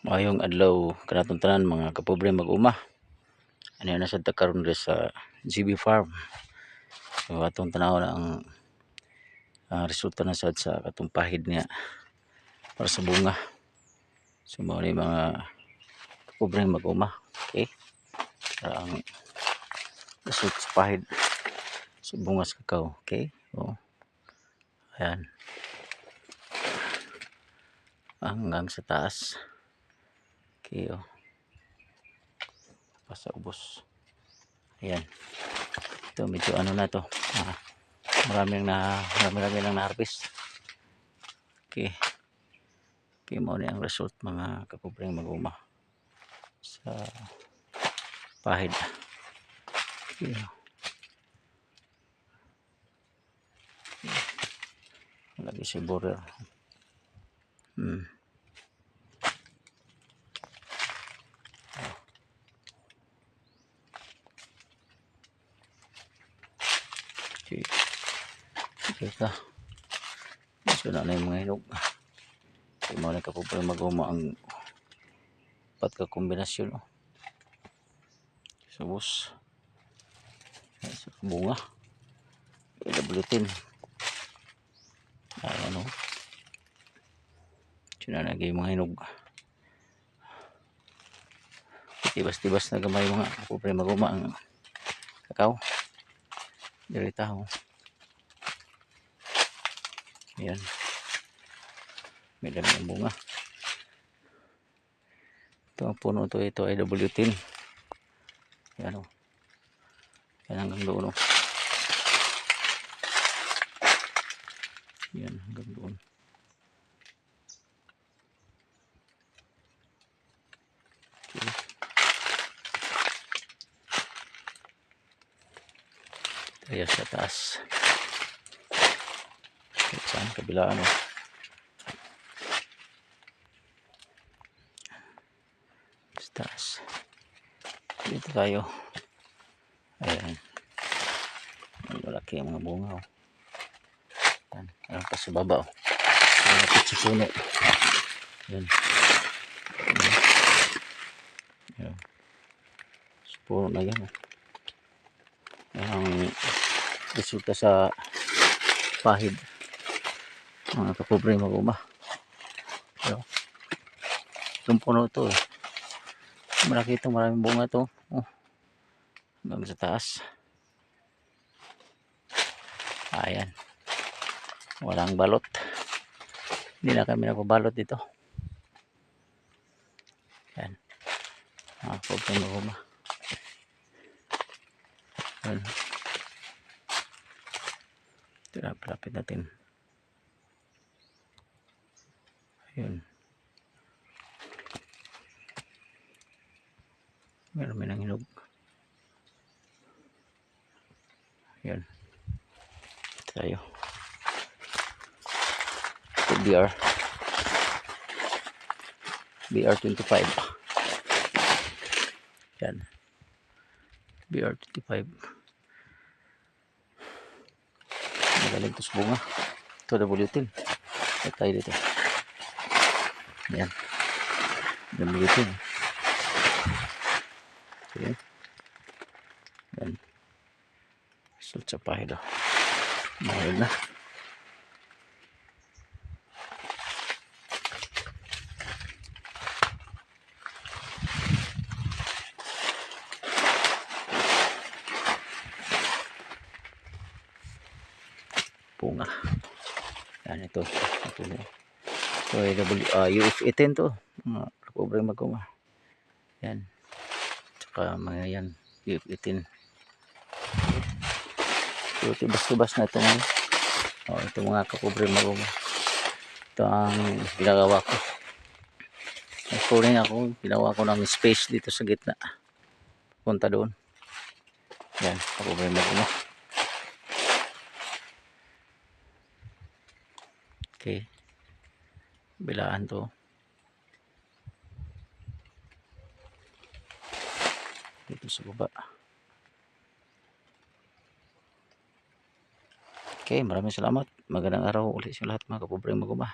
Mayong adlaw kanatong tanan mga kapobre mag-uma. Ano na sad ta karon sa GB Farm. So atong tanawon ang resulta na sad sa katong pahid niya para sa bunga. So mao ni mga kapobre mag-uma. Okay? Para ang result sa pahid sa bunga sa kakao. Okay? So, ayan. Hanggang sa taas. Okay, oh. Pasa ubos. Ayan. Ito medyo ano na to. Marami lang na-harvest. Okay. Okay, mo ni ang result mga kapobreng mag-uma sa pahid. Okay. Lagi si borer. Okay. Okay ka. So na yung mga hinog. Okay, mo ni kapobreng mag-uma ang pat ka kombinasyon. Oh. Subos. Sa bunga. AW10. Ayan o. Sinanagay mga hinog. Tibas-tibas na gamay mga kapobre mag-uma ang kakao. Dirita ho. Ayan. May dami ang bunga. Ito ang puno to, ito ay AW10. Ayan o. Ayan hanggang doon o. Ayan hanggang doon. Okay. Ayan sa taas. Saan kabilaan o. Sa taas. Dito tayo. Ayan. Malaki ang mga bunga o. Ayan pa sa baba o. Malapit sa puno. Ayan. Ayan. Sa puno na yan o. Ang resulta sa pahid mga kapobre mag-uma. Itong puno ito eh. Malaki ito, maraming bunga ito. Oh. Hanggang sa taas. Ayan. Walang balot. Hindi na kami nagpabalot dito. Ayan. Mga kapobre mag-uma. Ayan. Ito na, palapit natin. Ayun. Meron ng hinog. Ayun. Ito tayo. Ito BR25. Yan. BR25. Magaling ito sa bunga. Ito W10. Ito tayo dito. Yan. W10. Okay. Yan. Result sa pahid. Mahal na. Bunga. Yan ito. Ito ay UF18 to. Mga kapobre mag-uma. Yan. Tsaka mga yan. UF18. So tibas-tibas na ito ngayon. Ito mga kapobre mag-uma. Ito ang ginagawa ko. Nagpunin ako. Ginawa ko ng space dito sa gitna. Punta doon. Yan. Kapobre mag-uma. Okay. Bilaan to. Dito sa baba. Okay, maraming salamat. Magandang araw ulit sa lahat mga kapobreng mag-uma.